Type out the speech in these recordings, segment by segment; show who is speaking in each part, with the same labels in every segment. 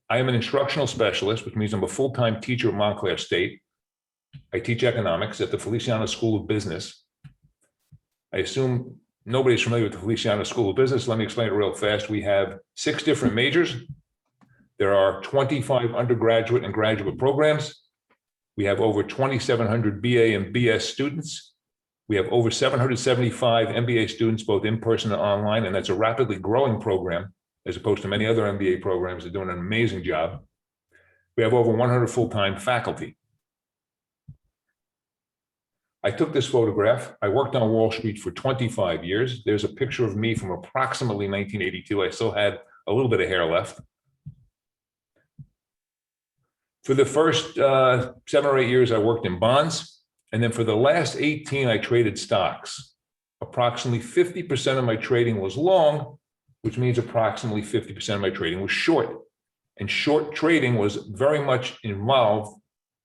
Speaker 1: I am an instructional specialist, which means I'm a full-time teacher at Montclair State. I teach economics at the Feliciano School of Business. I assume nobody's familiar with the Feliciano School of Business. Let me explain it real fast. We have 6 different majors. There are 25 undergraduate and graduate programs. We have over 2,700 BA and BS students. We have over 775 MBA students, both in person and online, and that's a rapidly growing program as opposed to many other MBA programs. They're doing an amazing job. We have over 100 full-time faculty. I took this photograph. I worked on Wall Street for 25 years. There's a picture of me from approximately 1982. I still had a little bit of hair left. For the first 7 or 8 years, I worked in bonds. And then for the last 18, I traded stocks. Approximately 50% of my trading was long, which means approximately 50% of my trading was short. And short trading was very much involved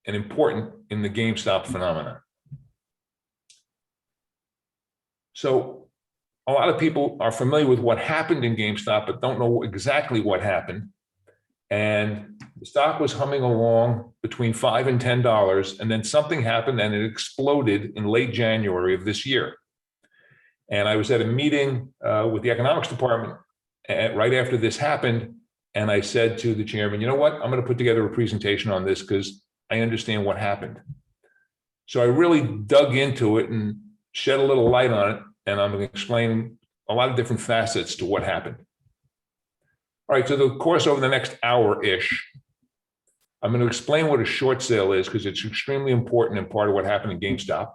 Speaker 1: and important in the GameStop phenomenon. So a lot of people are familiar with what happened in GameStop, but don't know exactly what happened. And the stock was humming along between $5 and $10, and then something happened and it exploded in late January of this year. And I was at a meeting with the economics department right after this happened, and I said to the chairman, you know what, I'm going to put together a presentation on this because I understand what happened. So I really dug into it and shed a little light on it, and I'm going to explain a lot of different facets to what happened. All right, so the course over the next hour-ish, I'm going to explain what a short sale is because it's extremely important and part of what happened in GameStop.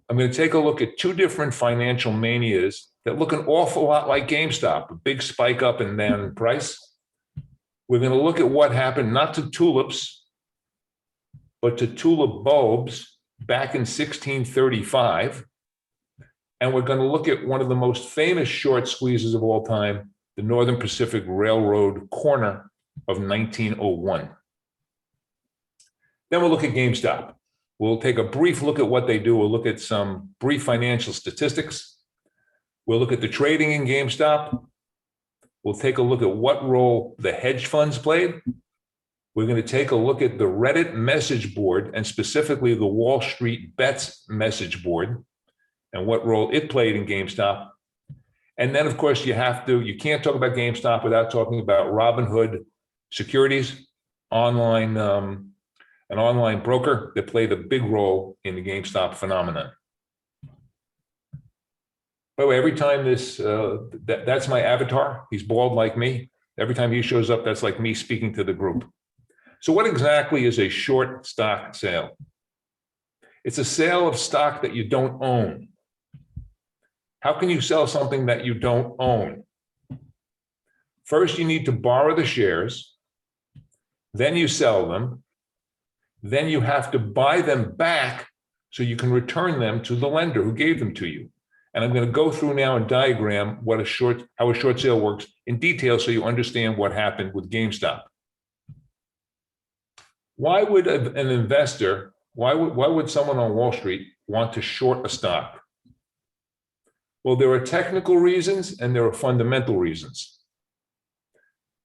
Speaker 1: I'm going to take a look at 2 different financial manias that look an awful lot like GameStop, a big spike up and down in price. We're going to look at what happened, not to tulips, but to tulip bulbs back in 1635. And we're going to look at one of the most famous short squeezes of all time, the Northern Pacific Railroad corner of 1901. Then we'll look at GameStop. We'll take a brief look at what they do. We'll look at some brief financial statistics. We'll look at the trading in GameStop. We'll take a look at what role the hedge funds played. We're going to take a look at the Reddit message board and specifically the Wall Street Bets message board and what role it played in GameStop. And then, of course, you can't talk about GameStop without talking about Robinhood Securities, an online broker that played a big role in the GameStop phenomenon. By the way, every time that's my avatar. He's bald like me. Every time he shows up, that's like me speaking to the group. So what exactly is a short stock sale? It's a sale of stock that you don't own. How can you sell something that you don't own? First, you need to borrow the shares. Then you sell them. Then you have to buy them back so you can return them to the lender who gave them to you. And I'm going to go through now and diagram how a short sale works in detail so you understand what happened with GameStop. Why would an investor, why would someone on Wall Street want to short a stock? Well, there are technical reasons and there are fundamental reasons.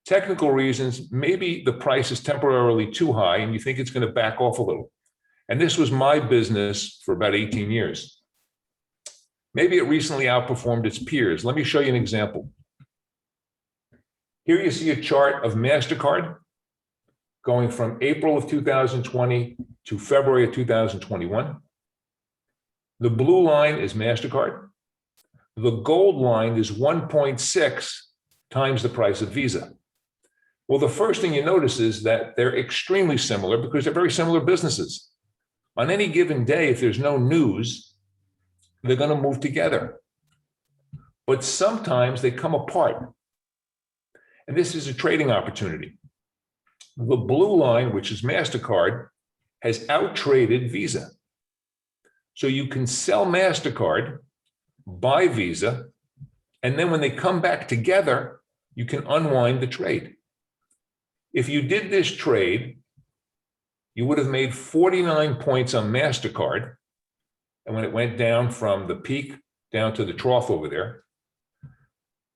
Speaker 1: Technical reasons, maybe the price is temporarily too high and you think it's going to back off a little. And this was my business for about 18 years. Maybe it recently outperformed its peers. Let me show you an example. Here you see a chart of MasterCard going from April of 2020 to February of 2021. The blue line is MasterCard. The gold line is 1.6 times the price of Visa. Well, the first thing you notice is that they're extremely similar because they're very similar businesses. On any given day, if there's no news, they're going to move together. But sometimes they come apart. And this is a trading opportunity. The blue line, which is MasterCard, has outtraded Visa. So you can sell MasterCard, buy Visa, and then when they come back together, you can unwind the trade. If you did this trade, you would have made 49 points on MasterCard. And when it went down from the peak down to the trough over there,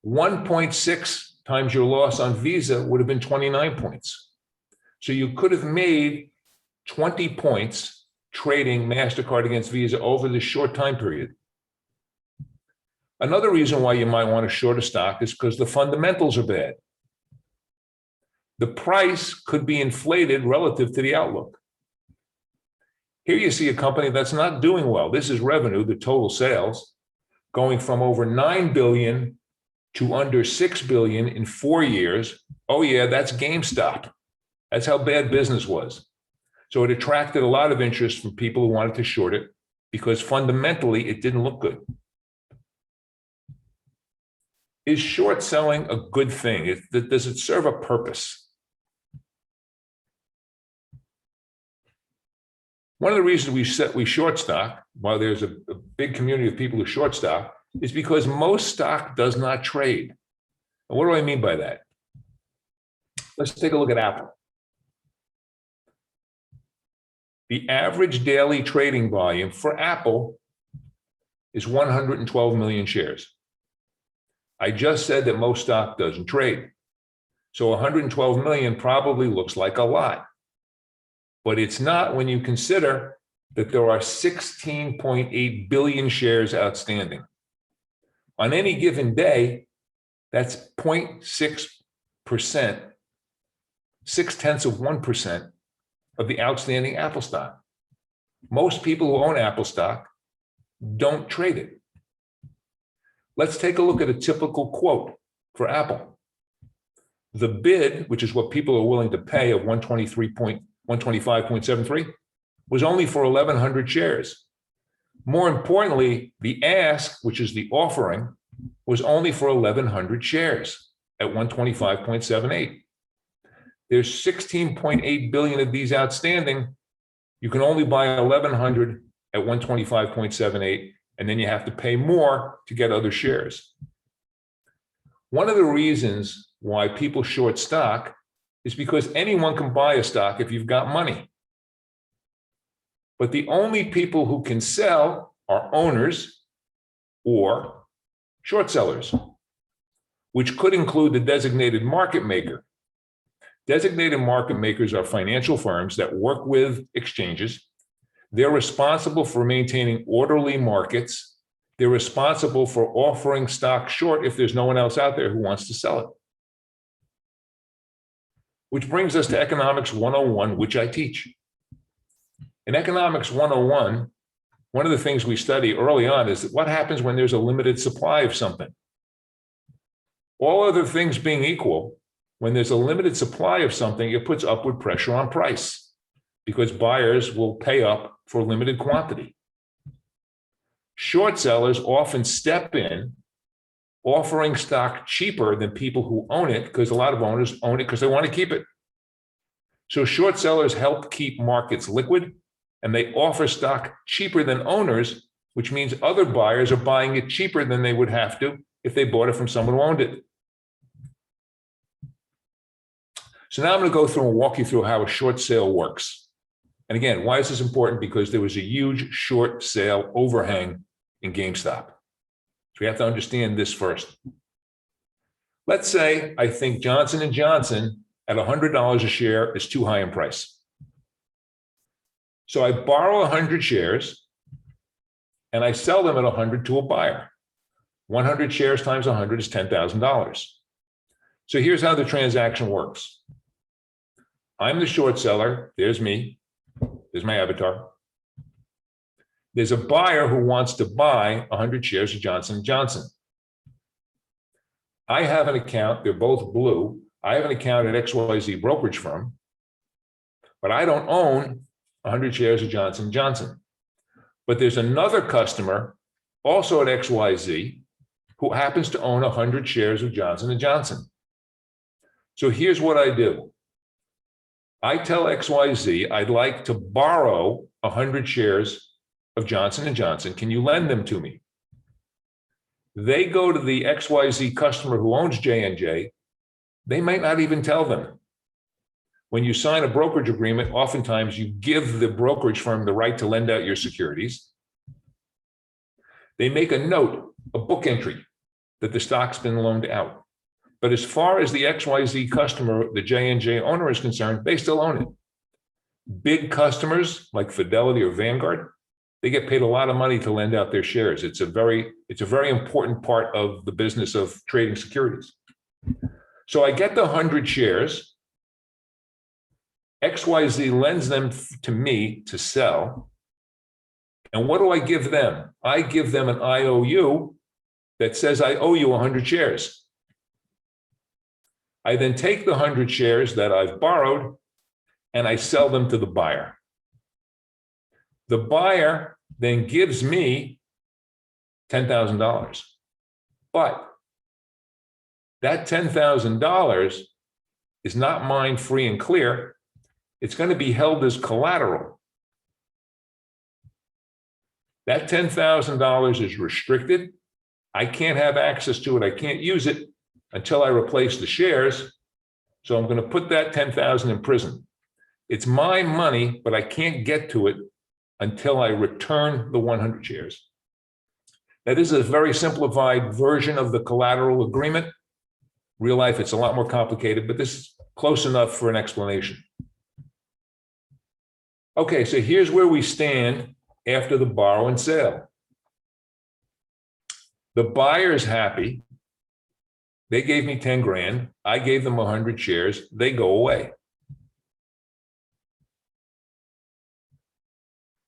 Speaker 1: 1.6 times your loss on Visa would have been 29 points. So you could have made 20 points trading MasterCard against Visa over this short time period. Another reason why you might want to short a stock is because the fundamentals are bad. The price could be inflated relative to the outlook. Here you see a company that's not doing well. This is revenue, the total sales, going from over 9 billion to under 6 billion in 4 years. Oh yeah, that's GameStop. That's how bad business was. So it attracted a lot of interest from people who wanted to short it because fundamentally it didn't look good. Is short selling a good thing? Does it serve a purpose? One of the reasons we short stock, while there's a big community of people who short stock, is because most stock does not trade. And what do I mean by that? Let's take a look at Apple. The average daily trading volume for Apple is 112 million shares. I just said that most stock doesn't trade. So 112 million probably looks like a lot. But it's not when you consider that there are 16.8 billion shares outstanding. On any given day, that's 0.6%, 0.6% of the outstanding Apple stock. Most people who own Apple stock don't trade it. Let's take a look at a typical quote for Apple. The bid, which is what people are willing to pay, of 125.73, was only for 1,100 shares. More importantly, the ask, which is the offering, was only for 1,100 shares at 125.78. There's 16.8 billion of these outstanding. You can only buy 1,100 at 125.78, and then you have to pay more to get other shares. One of the reasons why people short stock is because anyone can buy a stock if you've got money. But the only people who can sell are owners or short sellers, which could include the designated market maker. Designated market makers are financial firms that work with exchanges. They're responsible for maintaining orderly markets. They're responsible for offering stock short if there's no one else out there who wants to sell it. Which brings us to Economics 101, which I teach. In Economics 101, one of the things we study early on is what happens when there's a limited supply of something. All other things being equal, when there's a limited supply of something, it puts upward pressure on price because buyers will pay up for limited quantity. Short sellers often step in, offering stock cheaper than people who own it, because a lot of owners own it because they want to keep it. So short sellers help keep markets liquid, and they offer stock cheaper than owners, which means other buyers are buying it cheaper than they would have to if they bought it from someone who owned it. So now I'm going to go through and walk you through how a short sale works. And again, why is this important? Because there was a huge short sale overhang in GameStop. So we have to understand this first. Let's say I think Johnson & Johnson at $100 a share is too high in price. So I borrow 100 shares and I sell them at 100 to a buyer. 100 shares times 100 is $10,000. So here's how the transaction works. I'm the short seller. There's me. There's my avatar. There's a buyer who wants to buy 100 shares of Johnson & Johnson. I have an account. They're both blue. I have an account at XYZ brokerage firm, but I don't own 100 shares of Johnson & Johnson. But there's another customer also at XYZ who happens to own 100 shares of Johnson & Johnson. So here's what I do. I tell XYZ I'd like to borrow 100 shares of Johnson & Johnson. Can you lend them to me? They go to the XYZ customer who owns J&J. They might not even tell them. When you sign a brokerage agreement, oftentimes you give the brokerage firm the right to lend out your securities. They make a note, a book entry, that the stock's been loaned out. But as far as the XYZ customer, the J&J owner is concerned, they still own it. Big customers like Fidelity or Vanguard, they get paid a lot of money to lend out their shares. It's a very important part of the business of trading securities. So I get the 100 shares. XYZ lends them to me to sell. And what do I give them? I give them an IOU that says I owe you 100 shares. I then take the 100 shares that I've borrowed and I sell them to the buyer. The buyer then gives me $10,000. But that $10,000 is not mine free and clear. It's going to be held as collateral. That $10,000 is restricted. I can't have access to it. I can't use it until I replace the shares. So I'm going to put that $10,000 in prison. It's my money, but I can't get to it until I return the 100 shares. That is a very simplified version of the collateral agreement. Real life, it's a lot more complicated, but this is close enough for an explanation. Okay, so here's where we stand after the borrow and sale. The buyer is happy. They gave me 10 grand. I gave them 100 shares. They go away.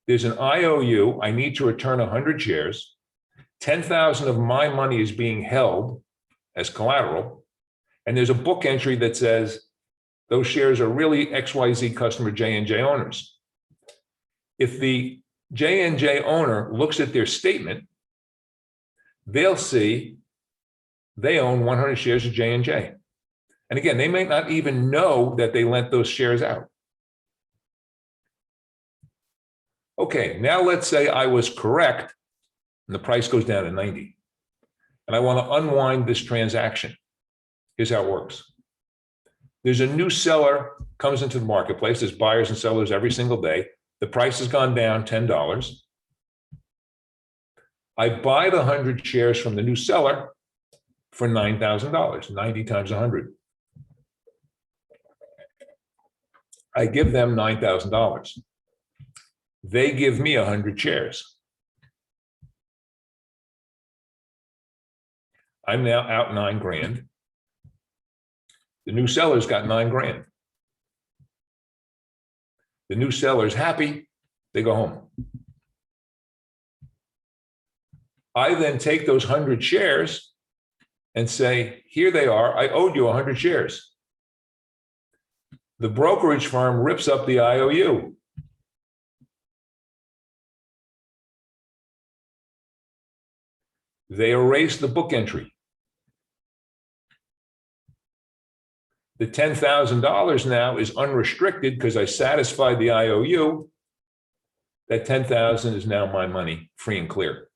Speaker 1: There's an IOU. I need to return 100 shares. 10,000 of my money is being held as collateral. And there's a book entry that says those shares are really XYZ customer J&J owners. If the J&J owner looks at their statement, they'll see they own 100 shares of J&J. And again, they may not even know that they lent those shares out. Okay, now let's say I was correct and the price goes down to 90. And I want to unwind this transaction. Here's how it works. There's a new seller comes into the marketplace. There's buyers and sellers every single day. The price has gone down $10. I buy the 100 shares from the new seller for $9,000, 90 times 100. I give them $9,000. They give me 100 shares. I'm now out 9 grand. The new seller's got 9 grand. The new seller's happy, they go home. I then take those 100 shares and say, here they are, I owed you 100 shares. The brokerage firm rips up the IOU. They erase the book entry. The $10,000 now is unrestricted because I satisfied the IOU. That $10,000 is now my money, free and clear.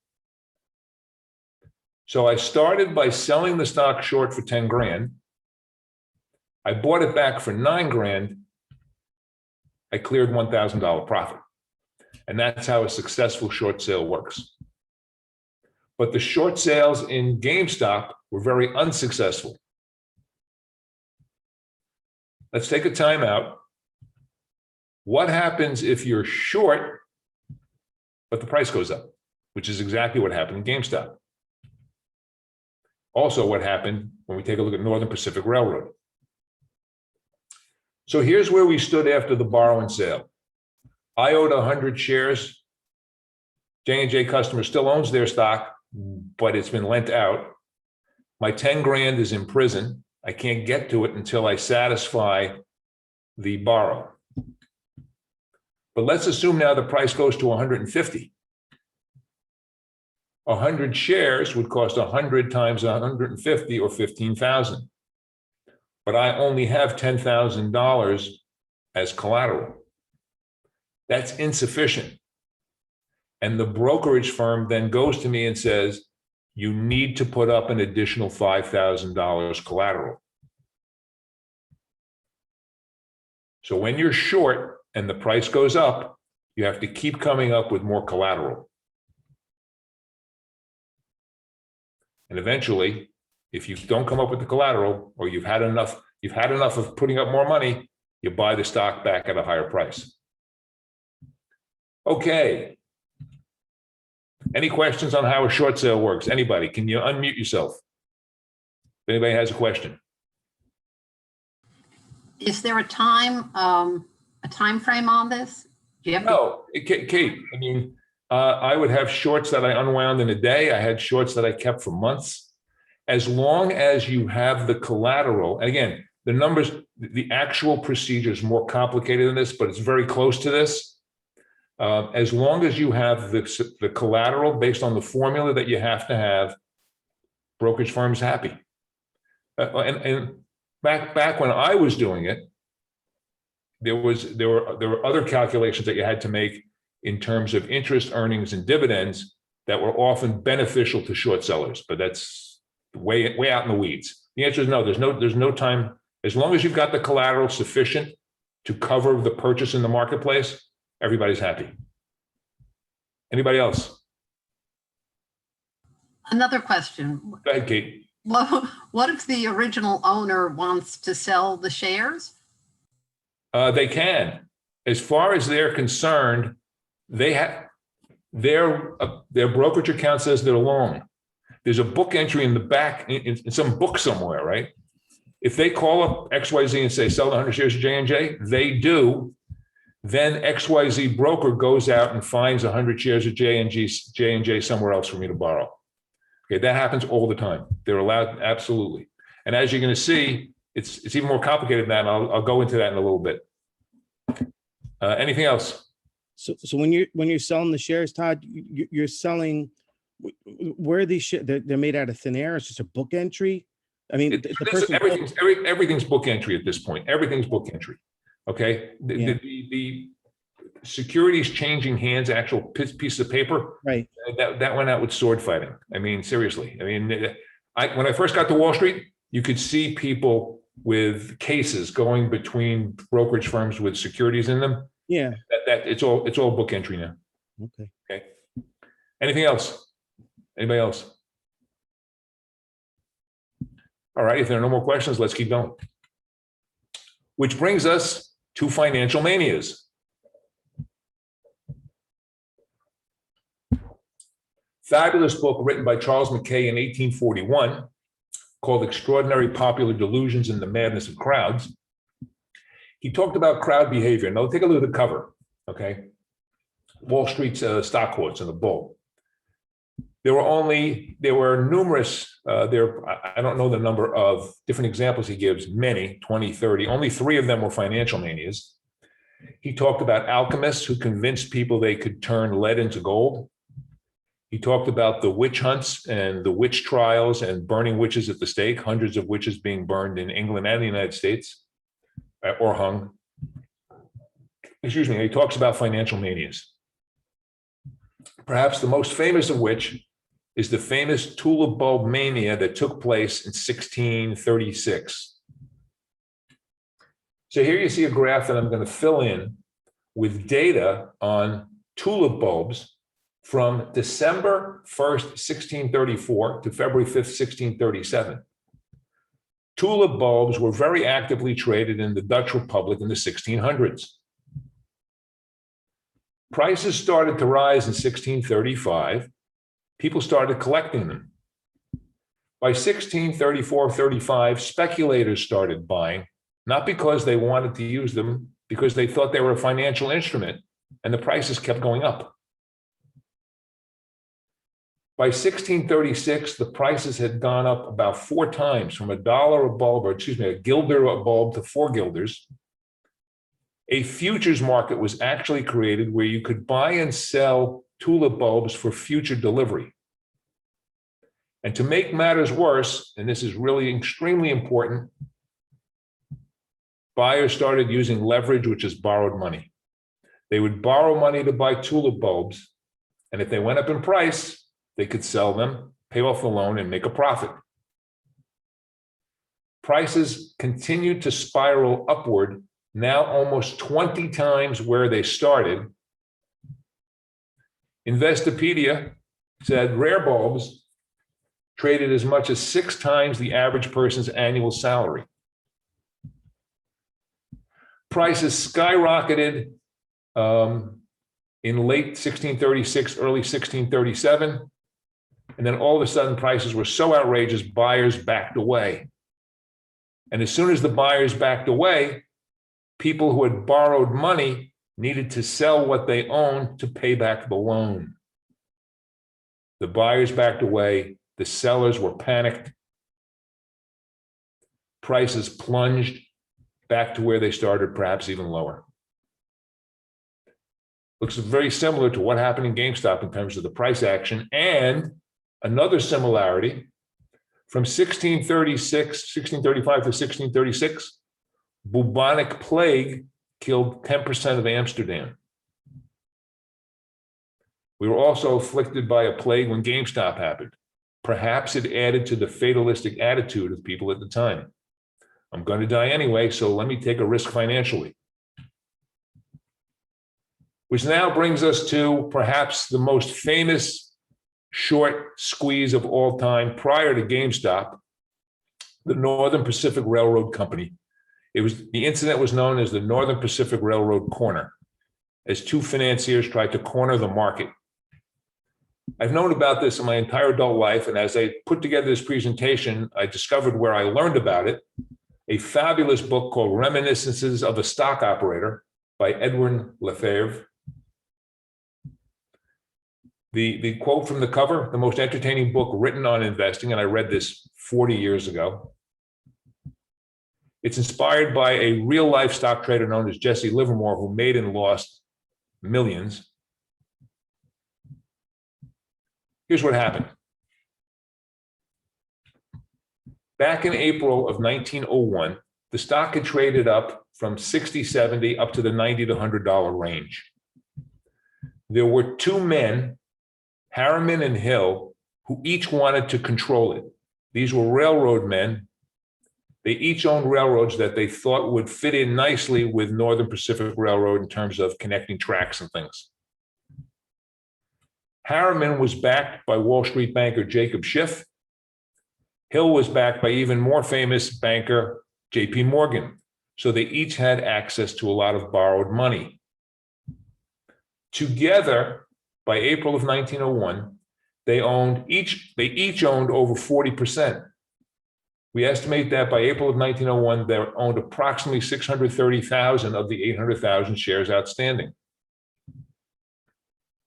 Speaker 1: So I started by selling the stock short for 10 grand. I bought it back for 9 grand. I cleared $1,000 profit. And that's how a successful short sale works. But the short sales in GameStop were very unsuccessful. Let's take a time out. What happens if you're short, but the price goes up, which is exactly what happened in GameStop. Also what happened when we take a look at Northern Pacific Railroad. So here's where we stood after the borrow and sale. I owed 100 shares. J&J customer still owns their stock, but it's been lent out. My 10 grand is in prison. I can't get to it until I satisfy the borrow. But let's assume now the price goes to 150. 100 shares would cost 100 times 150 or 15,000. But I only have $10,000 as collateral. That's insufficient. And the brokerage firm then goes to me and says, you need to put up an additional $5,000 collateral. So when you're short and the price goes up, you have to keep coming up with more collateral. And eventually, If you don't come up with the collateral, or you've had enough of putting up more money, you buy the stock back at a higher price. Okay. Any questions on how a short sale works? Anybody? Can you unmute yourself? If anybody has a question.
Speaker 2: Is there a time frame on this? Do you have
Speaker 1: No, Kate, I mean, I would have shorts that I unwound in a day. I had shorts that I kept for months. As long as you have the collateral, and again, the numbers, the actual procedure is more complicated than this, but it's very close to this. As long as you have the collateral based on the formula that you have to have, brokerage firm's happy. And back when I was doing it, there were other calculations that you had to make in terms of interest, earnings, and dividends that were often beneficial to short sellers, but that's way out in the weeds. The answer is no. There's no time. As long as you've got the collateral sufficient to cover the purchase in the marketplace, everybody's happy. Anybody else?
Speaker 2: Another question.
Speaker 1: Go ahead, Kate.
Speaker 2: What if the original owner wants to sell the shares?
Speaker 1: They can. As far as they're concerned, they have their brokerage account says they're long. There's a book entry in the back in some book somewhere, right? If they call up XYZ and say, sell the 100 shares of J&J, they do. Then XYZ broker goes out and finds 100 shares of J&J somewhere else for me to borrow. Okay, that happens all the time. They're allowed, absolutely. And as you're going to see, it's even more complicated than that. And I'll go into that in a little bit. Anything else?
Speaker 3: So when you're selling the shares, Todd, you're selling. Where are these shares? They're made out of thin air. It's just a book entry. I mean,
Speaker 1: everything's book entry at this point. Everything's book entry. Okay. The securities changing hands, actual piece of paper.
Speaker 3: Right.
Speaker 1: That went out with sword fighting. I mean, seriously. I mean, when I first got to Wall Street, you could see people with cases going between brokerage firms with securities in them.
Speaker 3: Yeah.
Speaker 1: That it's all book entry now.
Speaker 3: Okay.
Speaker 1: Okay. Anything else? Anybody else? All right. If there are no more questions, let's keep going. Which brings us to financial manias. Fabulous book written by Charles Mackay in 1841 called Extraordinary Popular Delusions and the Madness of Crowds. He talked about crowd behavior. Now, take a look at the cover, okay? Wall Street's stock quotes in the bull. There were numerous, I don't know the number of different examples he gives, many, 20, 30. Only 3 of them were financial manias. He talked about alchemists who convinced people they could turn lead into gold. He talked about the witch hunts and the witch trials and burning witches at the stake, hundreds of witches being burned in England and the United States, or hung. Excuse me. He talks about financial manias. Perhaps the most famous of which is the famous tulip bulb mania that took place in 1636. So here you see a graph that I'm going to fill in with data on tulip bulbs from December 1st, 1634 to February 5th, 1637. Tulip bulbs were very actively traded in the Dutch Republic in the 1600s. Prices started to rise in 1635. People started collecting them. By 1634-35, speculators started buying, not because they wanted to use them, because they thought they were a financial instrument, and the prices kept going up. By 1636, the prices had gone up about 4 times, from $1 a bulb, or excuse me, a guilder a bulb to 4 guilders. A futures market was actually created where you could buy and sell tulip bulbs for future delivery. And to make matters worse, and this is really extremely important, buyers started using leverage, which is borrowed money. They would borrow money to buy tulip bulbs, and if they went up in price, they could sell them, pay off the loan, and make a profit. Prices continued to spiral upward, now almost 20 times where they started. Investopedia said rare bulbs traded as much as 6 times the average person's annual salary. Prices skyrocketed in late 1636, early 1637. And then all of a sudden, prices were so outrageous, buyers backed away. And as soon as the buyers backed away, people who had borrowed money needed to sell what they owned to pay back the loan. The buyers backed away. The sellers were panicked. Prices plunged back to where they started, perhaps even lower. Looks very similar to what happened in GameStop in terms of the price action. And another similarity, from 1635 to 1636, bubonic plague killed 10% of Amsterdam. We were also afflicted by a plague when GameStop happened. Perhaps it added to the fatalistic attitude of people at the time. I'm going to die anyway, so let me take a risk financially. Which now brings us to perhaps the most famous short squeeze of all time prior to GameStop, the Northern Pacific Railroad Company. The incident was known as the Northern Pacific Railroad Corner, as 2 financiers tried to corner the market. I've known about this in my entire adult life, and as I put together this presentation, I discovered where I learned about it, a fabulous book called Reminiscences of a Stock Operator by Edwin Lefebvre. The quote from the cover, the most entertaining book written on investing, and I read this 40 years ago. It's inspired by a real-life stock trader known as Jesse Livermore, who made and lost millions. Here's what happened. Back in April of 1901, the stock had traded up from 60, 70 up to the $90 to $100 range. There were 2 men, Harriman and Hill, who each wanted to control it. These were railroad men. They each owned railroads that they thought would fit in nicely with Northern Pacific Railroad in terms of connecting tracks and things. Harriman was backed by Wall Street banker Jacob Schiff. Hill was backed by even more famous banker J.P. Morgan. So they each had access to a lot of borrowed money. Together, by April of 1901, they each owned over 40%. We estimate that by April of 1901, they owned approximately 630,000 of the 800,000 shares outstanding.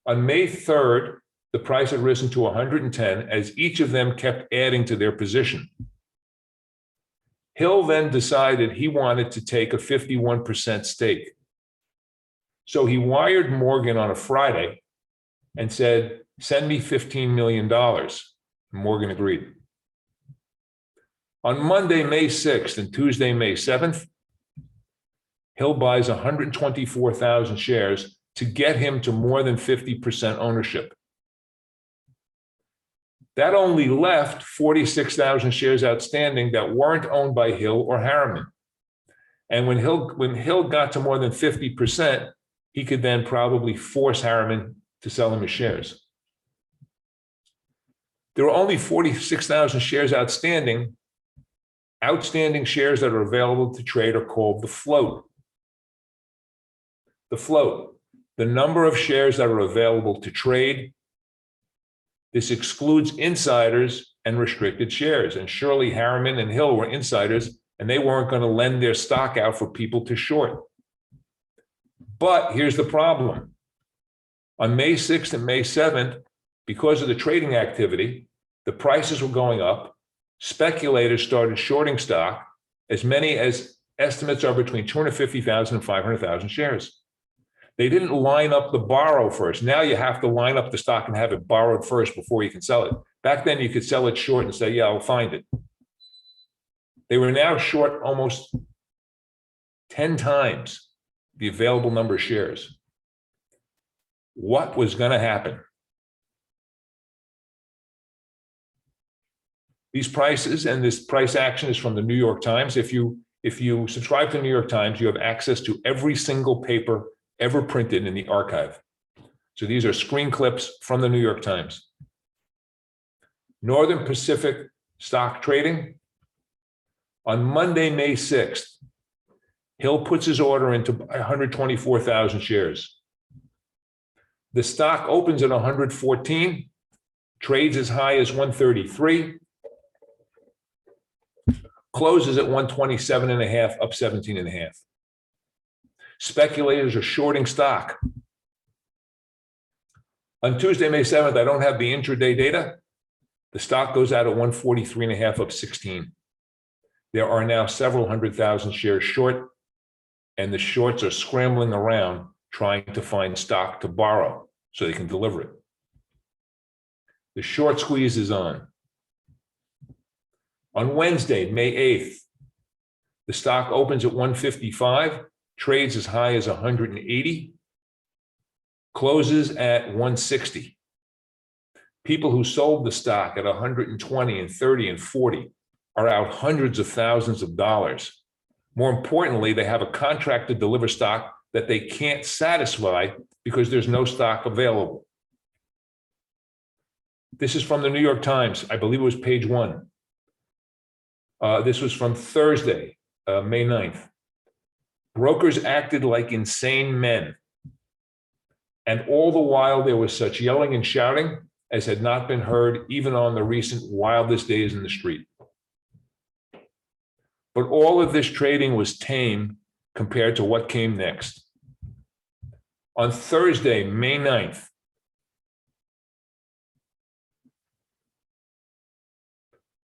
Speaker 1: On May 3rd, the price had risen to 110 as each of them kept adding to their position. Hill then decided he wanted to take a 51% stake. So he wired Morgan on a Friday and said, "Send me $15 million. Morgan agreed. On Monday, May 6th and Tuesday, May 7th, Hill buys 124,000 shares to get him to more than 50% ownership. That only left 46,000 shares outstanding that weren't owned by Hill or Harriman. And when Hill got to more than 50%, he could then probably force Harriman to sell him his shares. There are only 46,000 shares outstanding. Outstanding shares that are available to trade are called the float. The float, the number of shares that are available to trade. This excludes insiders and restricted shares. And surely Harriman and Hill were insiders, and they weren't going to lend their stock out for people to short. But here's the problem. On May 6th and May 7th, because of the trading activity, the prices were going up. Speculators started shorting stock. As many as estimates are between 250,000 and 500,000 shares. They didn't line up the borrow first. Now you have to line up the stock and have it borrowed first before you can sell it. Back then you could sell it short and say, yeah, I'll find it. They were now short almost 10 times the available number of shares. What was going to happen? These prices and this price action is from the New York Times. If you subscribe to the New York Times, you have access to every single paper ever printed in the archive. So these are screen clips from the New York Times. Northern Pacific stock trading. On Monday, May 6th, Hill puts his order into 124,000 shares. The stock opens at 114, trades as high as 133, closes at 127.5, up 17.5. Speculators are shorting stock. On Tuesday, May 7th, I don't have the intraday data. The stock goes out at 143.5, up 16. There are now several 100,000 shares short, and the shorts are scrambling around trying to find stock to borrow so they can deliver it. The short squeeze is on. On Wednesday, May 8th, the stock opens at 155, trades as high as 180, closes at 160. People who sold the stock at 120 and 30 and 40 are out hundreds of thousands of dollars. More importantly, they have a contract to deliver stock that they can't satisfy because there's no stock available. This is from the New York Times. I believe it was page 1. This was from Thursday, May 9th. Brokers acted like insane men. And all the while there was such yelling and shouting as had not been heard even on the recent wildest days in the street. But all of this trading was tame compared to what came next. On Thursday, May 9th,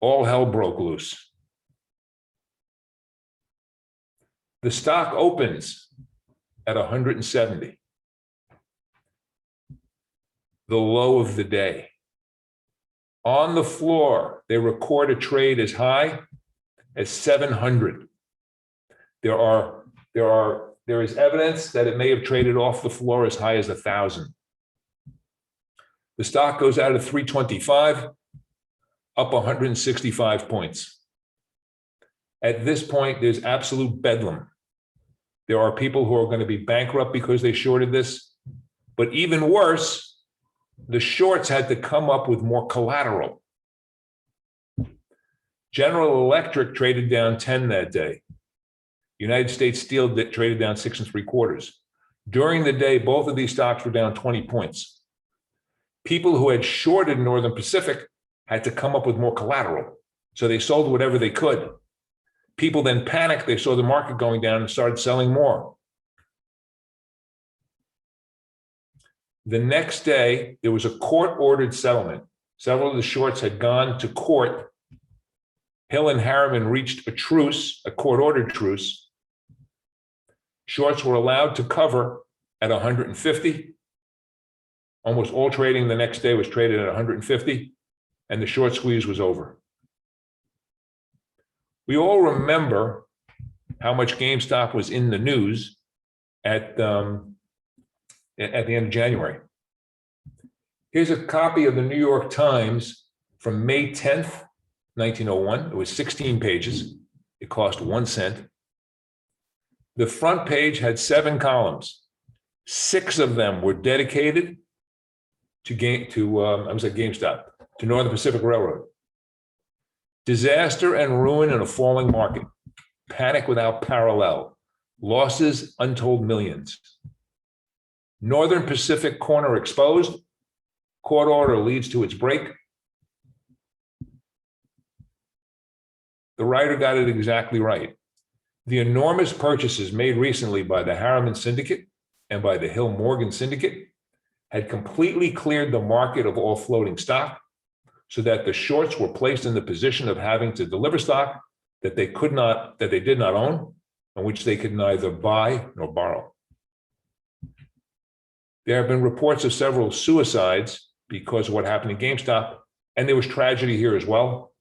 Speaker 1: all hell broke loose. The stock opens at 170, the low of the day. On the floor, they record a trade as high as 700. There is evidence that it may have traded off the floor as high as 1,000. The stock goes out at 325, up 165 points. At this point, there's absolute bedlam. There are people who are going to be bankrupt because they shorted this. But even worse, the shorts had to come up with more collateral. General Electric traded down 10 that day. United States Steel traded down 6 3/4. During the day, both of these stocks were down 20 points. People who had shorted Northern Pacific had to come up with more collateral. So they sold whatever they could. People then panicked. They saw the market going down and started selling more. The next day, there was a court-ordered settlement. Several of the shorts had gone to court. Hill and Harriman reached a truce, a court-ordered truce. Shorts were allowed to cover at 150. Almost all trading the next day was traded at 150, and the short squeeze was over. We all remember how much GameStop was in the news at the end of January. Here's a copy of the New York Times from May 10th, 1901. It was 16 pages. It cost 1 cent. The front page had 7 columns. 6 of them were dedicated to GameStop, to Northern Pacific Railroad. Disaster and ruin in a falling market. Panic without parallel. Losses untold millions. Northern Pacific corner exposed. Court order leads to its break. The writer got it exactly right. The enormous purchases made recently by the Harriman Syndicate and by the Hill Morgan Syndicate had completely cleared the market of all floating stock, so that the shorts were placed in the position of having to deliver stock that they did not own, and which they could neither buy nor borrow. There have been reports of several suicides because of what happened in GameStop, and there was tragedy here as well.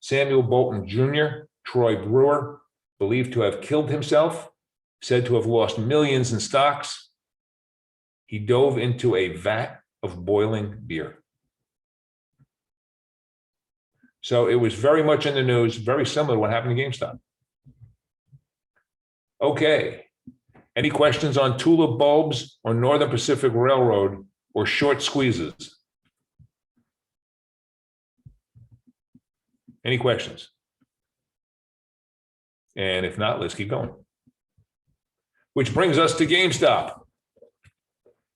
Speaker 1: Samuel Bolton Jr., Troy Brewer, believed to have killed himself, said to have lost millions in stocks. He dove into a vat of boiling beer. So it was very much in the news, very similar to what happened to GameStop. Okay. Any questions on tulip bulbs or Northern Pacific Railroad or short squeezes? Any questions? And if not, let's keep going. Which brings us to GameStop.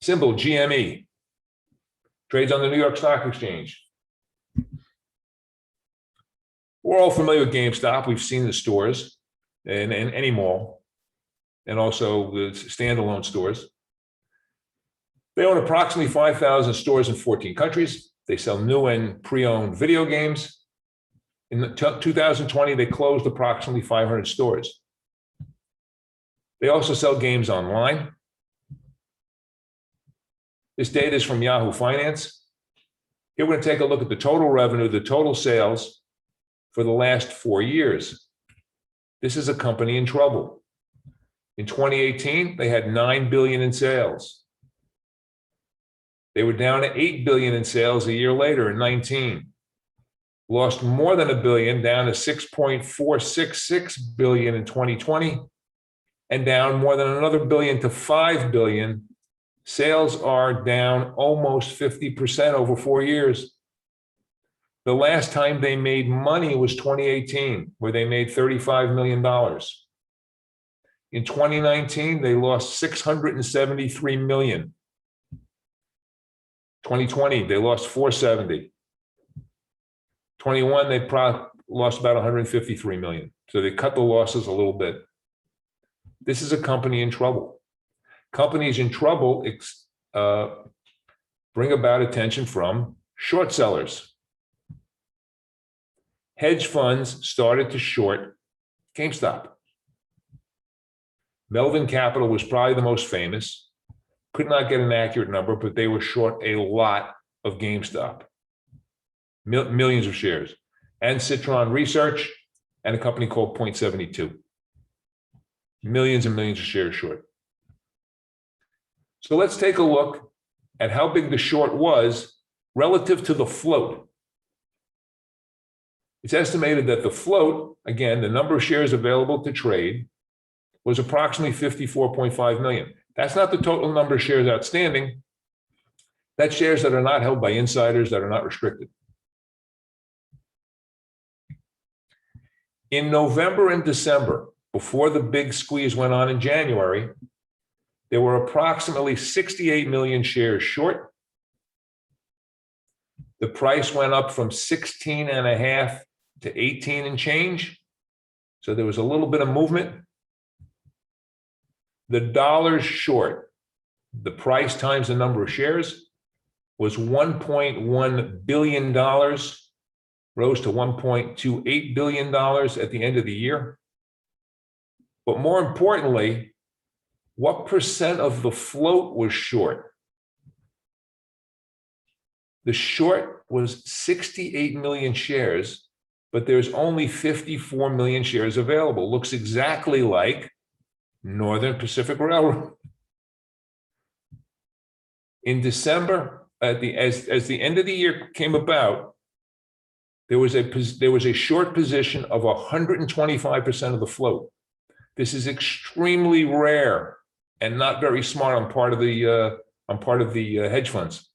Speaker 1: Symbol GME. Trades on the New York Stock Exchange. We're all familiar with GameStop. We've seen the stores in any mall, and also the standalone stores. They own approximately 5,000 stores in 14 countries. They sell new and pre-owned video games. In 2020, they closed approximately 500 stores. They also sell games online. This data is from Yahoo Finance. Here we're going to take a look at the total revenue, the total sales for the last 4 years. This is a company in trouble. In 2018, they had $9 billion in sales. They were down to $8 billion in sales a year later in 19. Lost more than $1 billion, down to $6.466 billion in 2020, and down more than another billion to $5 billion. Sales are down almost 50% over 4 years. The last time they made money was 2018, where they made $35 million. In 2019, they lost $673 million. 2020, they lost $470. 21, they lost about $153 million. So they cut the losses a little bit. This is a company in trouble. Companies in trouble bring about attention from short sellers. Hedge funds started to short GameStop. Melvin Capital was probably the most famous. Could not get an accurate number, but they were short a lot of GameStop. Millions of shares. And Citron Research and a company called Point72. Millions and millions of shares short. So let's take a look at how big the short was relative to the float. It's estimated that the float, again, the number of shares available to trade, was approximately 54.5 million. That's not the total number of shares outstanding. That's shares that are not held by insiders, that are not restricted. In November and December, before the big squeeze went on in January, there were approximately 68 million shares short. The price went up from 16.5 to 18 and change. So there was a little bit of movement. The dollars short, the price times the number of shares, was $1.1 billion, rose to $1.28 billion at the end of the year. But more importantly, what percent of the float was short? The short was 68 million shares, but there's only 54 million shares available. Looks exactly like Northern Pacific Railroad. In December, as the end of the year came about, there was a short position of 125% of the float. This is extremely rare and not very smart on part of the hedge funds.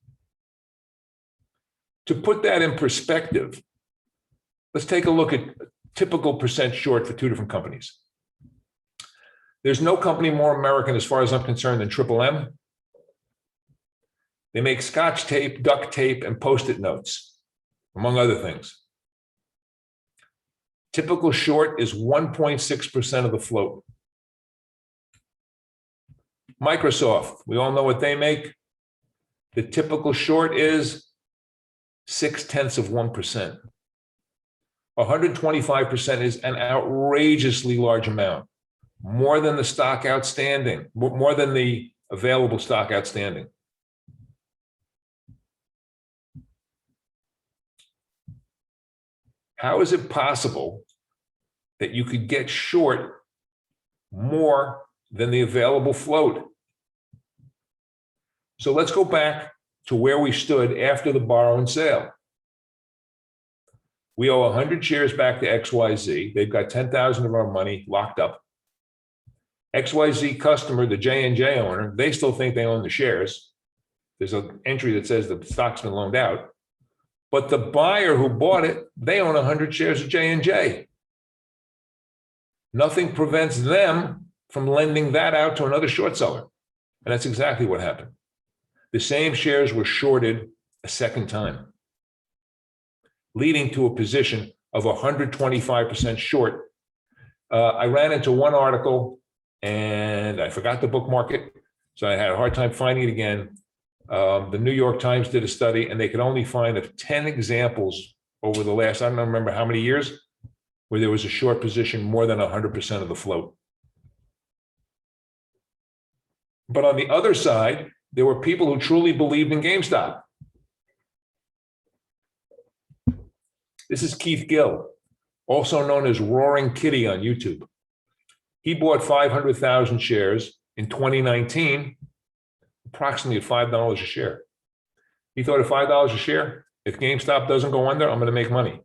Speaker 1: To put that in perspective, let's take a look at typical percent short for two different companies. There's no company more American, as far as I'm concerned, than M. They make Scotch tape, duct tape, and Post-it notes, among other things. Typical short is 1.6% of the float. Microsoft, we all know what they make. The typical short is 0.6%. 125% is an outrageously large amount, more than the stock outstanding, more than the available stock outstanding. How is it possible that you could get short more than the available float? So let's go back to where we stood after the borrow and sale. We owe 100 shares back to XYZ. They've got 10,000 of our money locked up. XYZ customer, the J&J owner, they still think they own the shares. There's an entry that says the stock's been loaned out. But the buyer who bought it, they own 100 shares of J&J. Nothing prevents them from lending that out to another short seller. And that's exactly what happened. The same shares were shorted a second time, leading to a position of 125% short. I ran into one article and I forgot to bookmark it, so I had a hard time finding it again. The New York Times did a study and they could only find of 10 examples over the last, I don't remember how many years, where there was a short position more than 100% of the float. But on the other side, there were people who truly believed in GameStop. This is Keith Gill, also known as Roaring Kitty on YouTube. He bought 500,000 shares in 2019, approximately at $5 a share. He thought at $5 a share, if GameStop doesn't go under, I'm going to make money.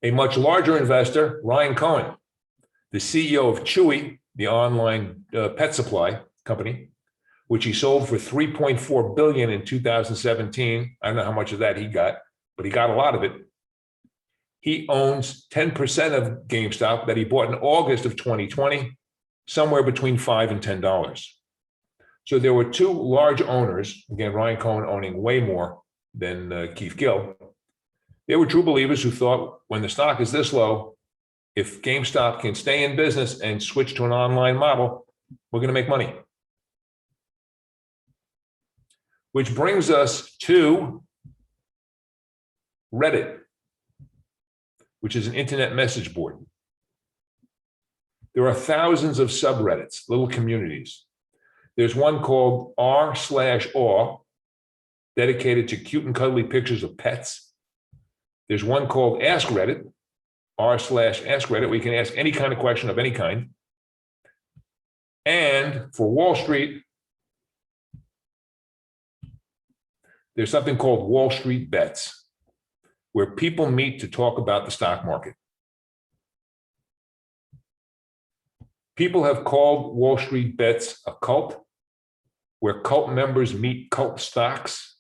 Speaker 1: A much larger investor, Ryan Cohen, the CEO of Chewy, the online pet supply company, which he sold for $3.4 billion in 2017. I don't know how much of that he got, but he got a lot of it. He owns 10% of GameStop that he bought in August of 2020, somewhere between $5 and $10. So there were two large owners, again, Ryan Cohen owning way more than Keith Gill. They were true believers who thought when the stock is this low, if GameStop can stay in business and switch to an online model, we're going to make money. Which brings us to Reddit, which is an internet message board. There are thousands of subreddits, little communities. There's one called r/aw, dedicated to cute and cuddly pictures of pets. There's one called Ask Reddit, r/Ask Reddit, where you can ask any kind of question of any kind. And for Wall Street, there's something called Wall Street Bets, where people meet to talk about the stock market. People have called Wall Street Bets a cult, where cult members meet cult stocks.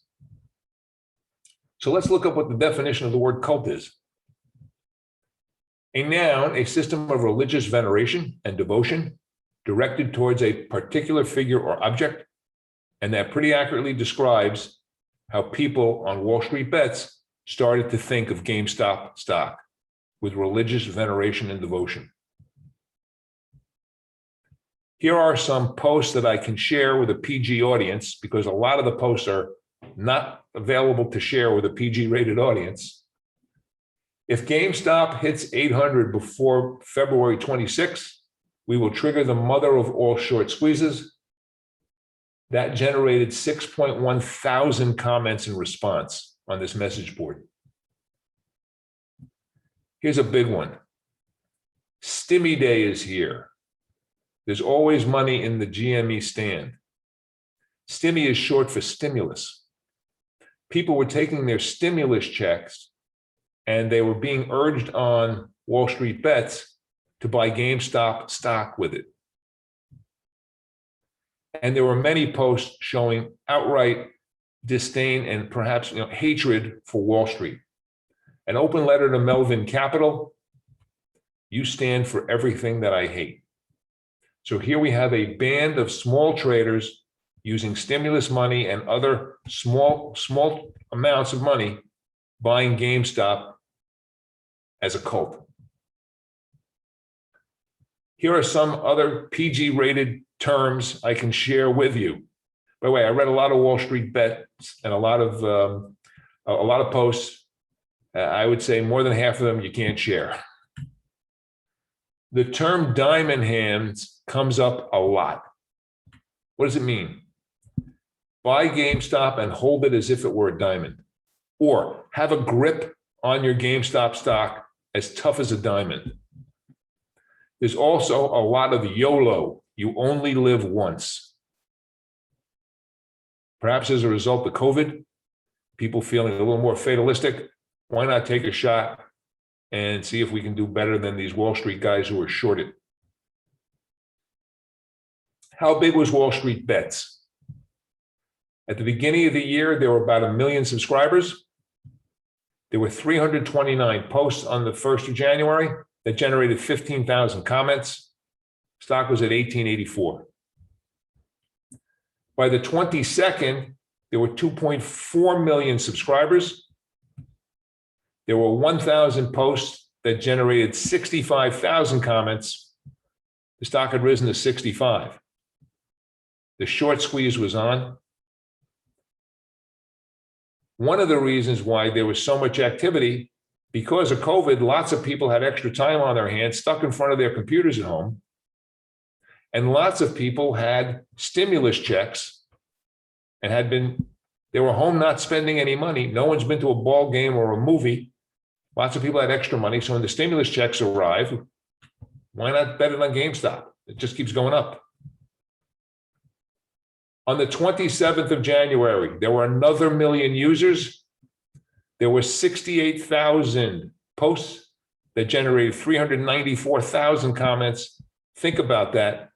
Speaker 1: So let's look up what the definition of the word cult is. A noun, a system of religious veneration and devotion directed towards a particular figure or object, and that pretty accurately describes how people on Wall Street Bets started to think of GameStop stock with religious veneration and devotion. Here are some posts that I can share with a PG audience, because a lot of the posts are not available to share with a PG rated audience. If GameStop hits 800 before February 26, we will trigger the mother of all short squeezes. That generated 6.1 thousand comments in response on this message board. Here's a big one. Stimmy Day is here. There's always money in the GME stand. Stimmy is short for stimulus. People were taking their stimulus checks and they were being urged on Wall Street Bets to buy GameStop stock with it. And there were many posts showing outright disdain and perhaps hatred for Wall Street. An open letter to Melvin Capital: you stand for everything that I hate. So here we have a band of small traders using stimulus money and other small amounts of money buying GameStop as a cult. Here are some other PG rated terms I can share with you. By the way, I read a lot of Wall Street Bets and a lot of posts. I would say more than half of them you can't share. The term diamond hands comes up a lot. What does it mean? Buy GameStop and hold it as if it were a diamond, or have a grip on your GameStop stock as tough as a diamond. There's also a lot of YOLO, you only live once. Perhaps as a result of COVID, people feeling a little more fatalistic, why not take a shot and see if we can do better than these Wall Street guys who are shorted? How big was Wall Street Bets? At the beginning of the year, there were about 1 million subscribers. There were 329 posts on the 1st of January that generated 15,000 comments. Stock was at 1884. By the 22nd, there were 2.4 million subscribers. There were 1,000 posts that generated 65,000 comments. The stock had risen to 65. The short squeeze was on. One of the reasons why there was so much activity, because of COVID, lots of people had extra time on their hands, stuck in front of their computers at home. And lots of people had stimulus checks and they were home not spending any money. No one's been to a ball game or a movie. Lots of people had extra money. So when the stimulus checks arrive, why not bet it on GameStop? It just keeps going up. On the 27th of January, there were another 1 million users. There were 68,000 posts that generated 394,000 comments. Think about that.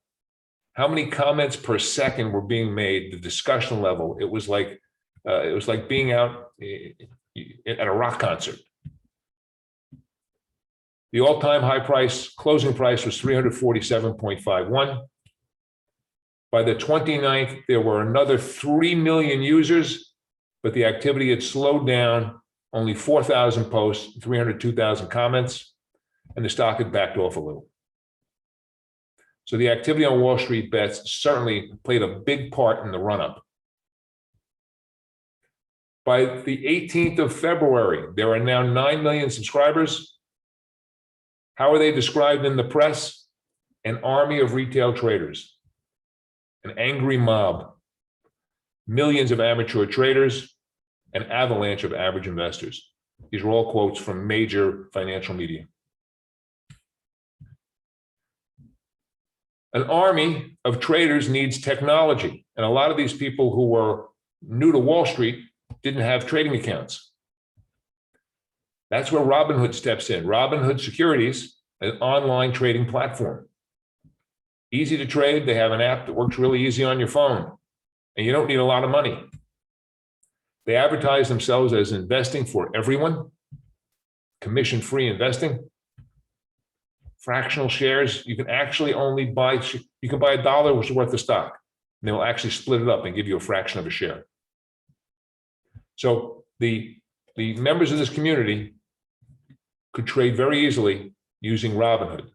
Speaker 1: How many comments per second were being made? The discussion level. It was like being out at a rock concert. The all-time high closing price was 347.51. By the 29th, there were another 3 million users, but the activity had slowed down, only 4,000 posts, 302,000 comments, and the stock had backed off a little. So the activity on Wall Street bets certainly played a big part in the run-up. By the 18th of February, there are now 9 million subscribers. How are they described in the press? An army of retail traders. An angry mob, millions of amateur traders, an avalanche of average investors. These are all quotes from major financial media. An army of traders needs technology, and a lot of these people who were new to Wall Street didn't have trading accounts. That's where Robinhood steps in. Robinhood Securities, an online trading platform. Easy to trade. They have an app that works really easy on your phone, and you don't need a lot of money. They advertise themselves as investing for everyone, commission-free investing, fractional shares. You can actually only buy, you can buy $1 worth of stock, and they will actually split it up and give you a fraction of a share. So the members of this community could trade very easily using Robinhood.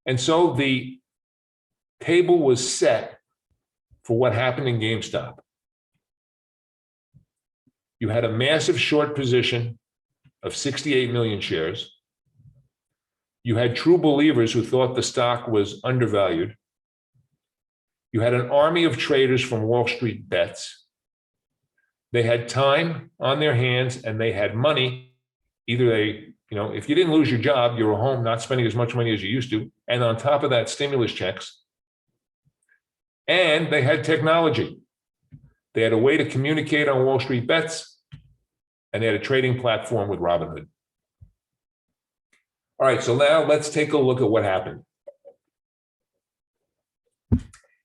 Speaker 1: And so the table was set for what happened in GameStop. You had a massive short position of 68 million shares. You had true believers who thought the stock was undervalued. You had an army of traders from Wall Street bets. They had time on their hands and they had money. Either they, if you didn't lose your job, you were home not spending as much money as you used to. And on top of that, stimulus checks. And they had technology. They had a way to communicate on Wall Street bets, and they had a trading platform with Robinhood. All right, so now let's take a look at what happened.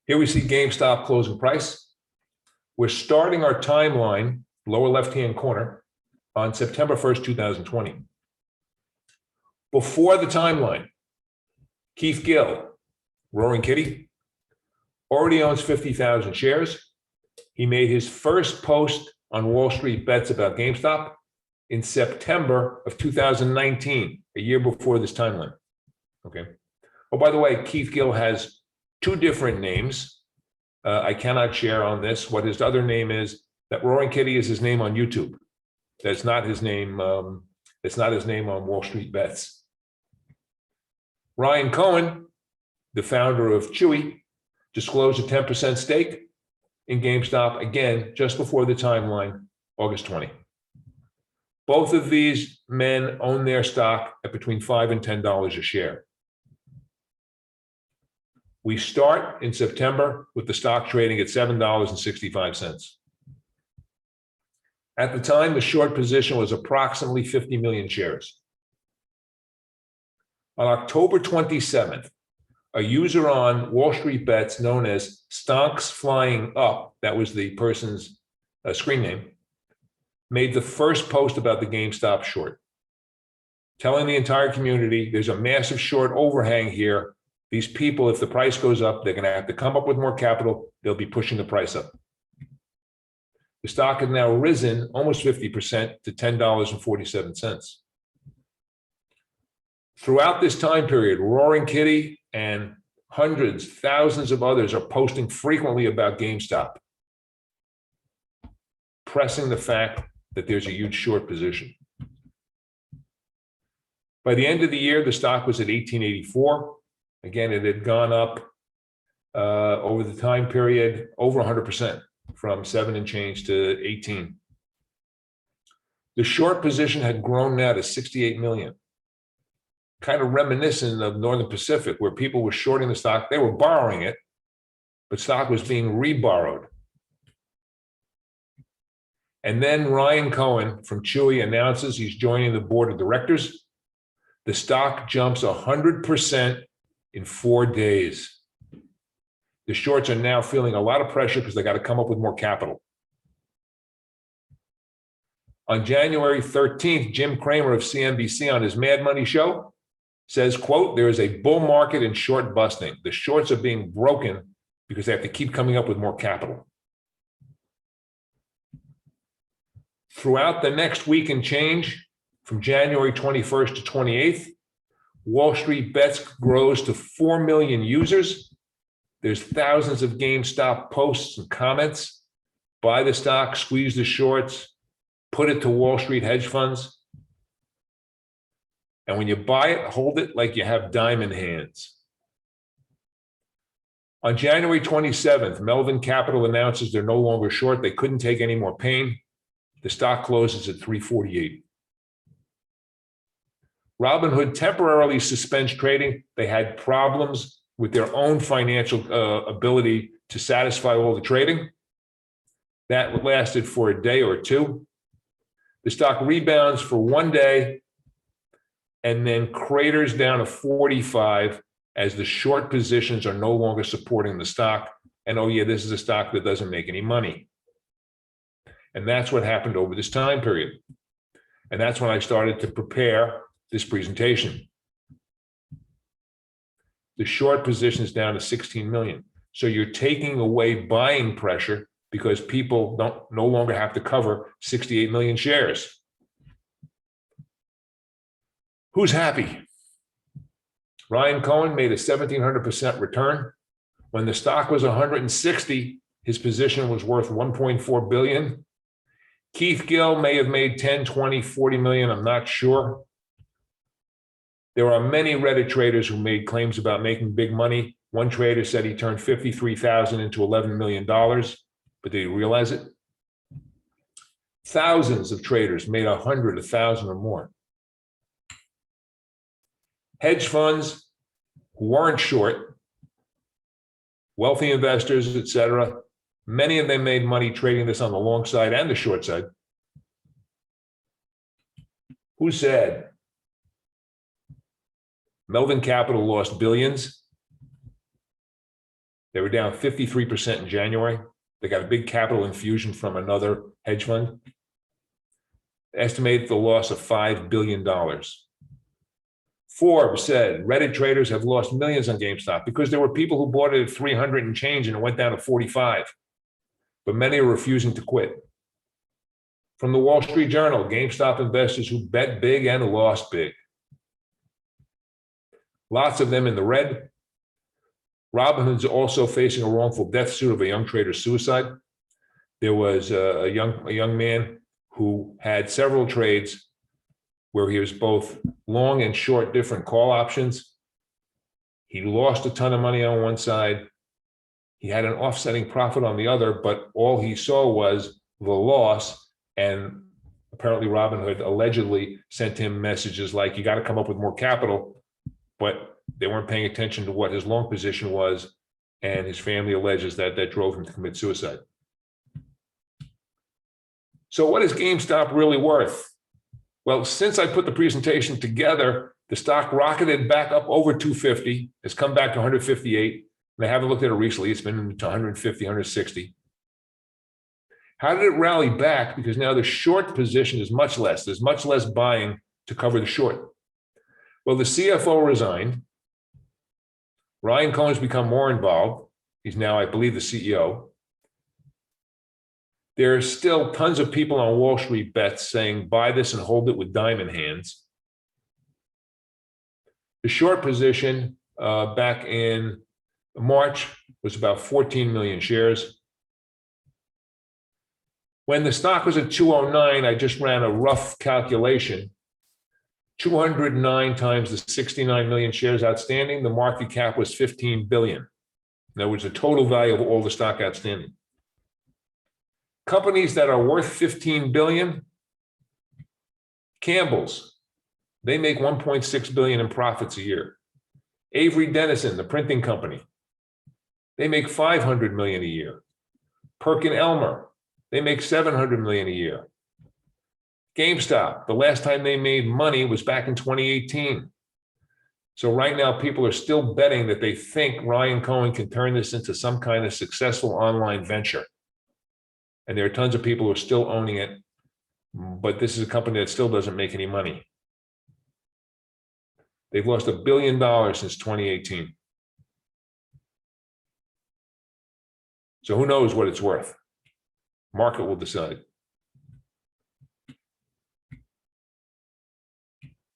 Speaker 1: Here we see GameStop closing price. We're starting our timeline, lower left-hand corner, on September 1st, 2020. Before the timeline, Keith Gill, Roaring Kitty, already owns 50,000 shares. He made his first post on Wall Street bets about GameStop in September of 2019, a year before this timeline. Okay. Oh, by the way, Keith Gill has 2 different names. I cannot share on this. What his other name is, that Roaring Kitty is his name on YouTube. That's not his name. It's not his name on Wall Street bets. Ryan Cohen, the founder of Chewy, disclosed a 10% stake in GameStop, again, just before the timeline, August 20. Both of these men own their stock at between $5 and $10 a share. We start in September with the stock trading at $7.65. At the time, the short position was approximately 50 million shares. On October 27th, a user on Wall Street Bets known as Stonks Flying Up, that was the person's screen name, made the first post about the GameStop short, telling the entire community there's a massive short overhang here. These people, if the price goes up, they're going to have to come up with more capital. They'll be pushing the price up. The stock has now risen almost 50% to $10.47. Throughout this time period, Roaring Kitty and hundreds, thousands of others are posting frequently about GameStop, pressing the fact that there's a huge short position. By the end of the year, the stock was at $18.84. Again, it had gone up over the time period over 100%, from 7 and change to 18. The short position had grown now to 68 million. Kind of reminiscent of Northern Pacific, where people were shorting the stock. They were borrowing it, but stock was being reborrowed. And then Ryan Cohen from Chewy announces he's joining the board of directors. The stock jumps 100% in 4 days. The shorts are now feeling a lot of pressure because they got to come up with more capital. On January 13th, Jim Cramer of CNBC on his Mad Money show says, quote, there is a bull market in short busting. The shorts are being broken because they have to keep coming up with more capital. Throughout the next week and change, from January 21st to 28th, Wall Street Bets grows to 4 million users. There's thousands of GameStop posts and comments. Buy the stock, squeeze the shorts, put it to Wall Street hedge funds. And when you buy it, hold it like you have diamond hands. On January 27th, Melvin Capital announces they're no longer short. They couldn't take any more pain. The stock closes at $348. Robinhood temporarily suspends trading. They had problems with their own financial ability to satisfy all the trading. That lasted for a day or two. The stock rebounds for 1 day and then craters down to 45 as the short positions are no longer supporting the stock. And oh yeah, this is a stock that doesn't make any money. And that's what happened over this time period. And that's when I started to prepare this presentation. The short position is down to 16 million. So you're taking away buying pressure because people no longer have to cover 68 million shares. Who's happy? Ryan Cohen made a 1,700% return. When the stock was 160, his position was worth 1.4 billion. Keith Gill may have made 10, 20, 40 million, I'm not sure. There are many Reddit traders who made claims about making big money. One trader said he turned 53,000 into $11 million, but did he realize it? Thousands of traders made 100, 1,000 or more. Hedge funds who weren't short, wealthy investors, et cetera, many of them made money trading this on the long side and the short side. Who said? Melvin Capital lost billions. They were down 53% in January. They got a big capital infusion from another hedge fund. Estimated the loss of $5 billion. Forbes said Reddit traders have lost millions on GameStop because there were people who bought it at 300 and change and it went down to 45. But many are refusing to quit. From the Wall Street Journal, GameStop investors who bet big and lost big. Lots of them in the red. Robinhood's also facing a wrongful death suit of a young trader's suicide. There was a young man who had several trades where he was both long and short different call options. He lost a ton of money on one side. He had an offsetting profit on the other, but all he saw was the loss. And apparently Robinhood allegedly sent him messages like, you got to come up with more capital, but they weren't paying attention to what his long position was. And his family alleges that that drove him to commit suicide. So what is GameStop really worth? Well, since I put the presentation together, The stock rocketed back up over 250. It's come back to 158. And I haven't looked at it recently. It's been to 150, 160. How did it rally back? Because now the short position is much less. There's much less buying to cover the short. Well, the CFO resigned. Ryan Cohen's become more involved. He's now, I believe, the CEO. There's still tons of people on Wall Street bets saying, buy this and hold it with diamond hands. The short position back in March was about 14 million shares. When the stock was at 209, I just ran a rough calculation. 209 times the 69 million shares outstanding, the market cap was 15 billion. In other words, the total value of all the stock outstanding. Companies that are worth 15 billion, Campbell's, they make 1.6 billion in profits a year. Avery Dennison, the printing company, they make 500 million a year. Perkin-Elmer, they make 700 million a year. GameStop, the last time they made money was back in 2018. So right now, people are still betting that they think Ryan Cohen can turn this into some kind of successful online venture. And there are tons of people who are still owning it, but this is a company that still doesn't make any money. They've lost $1 billion since 2018. So who knows what it's worth? Market will decide.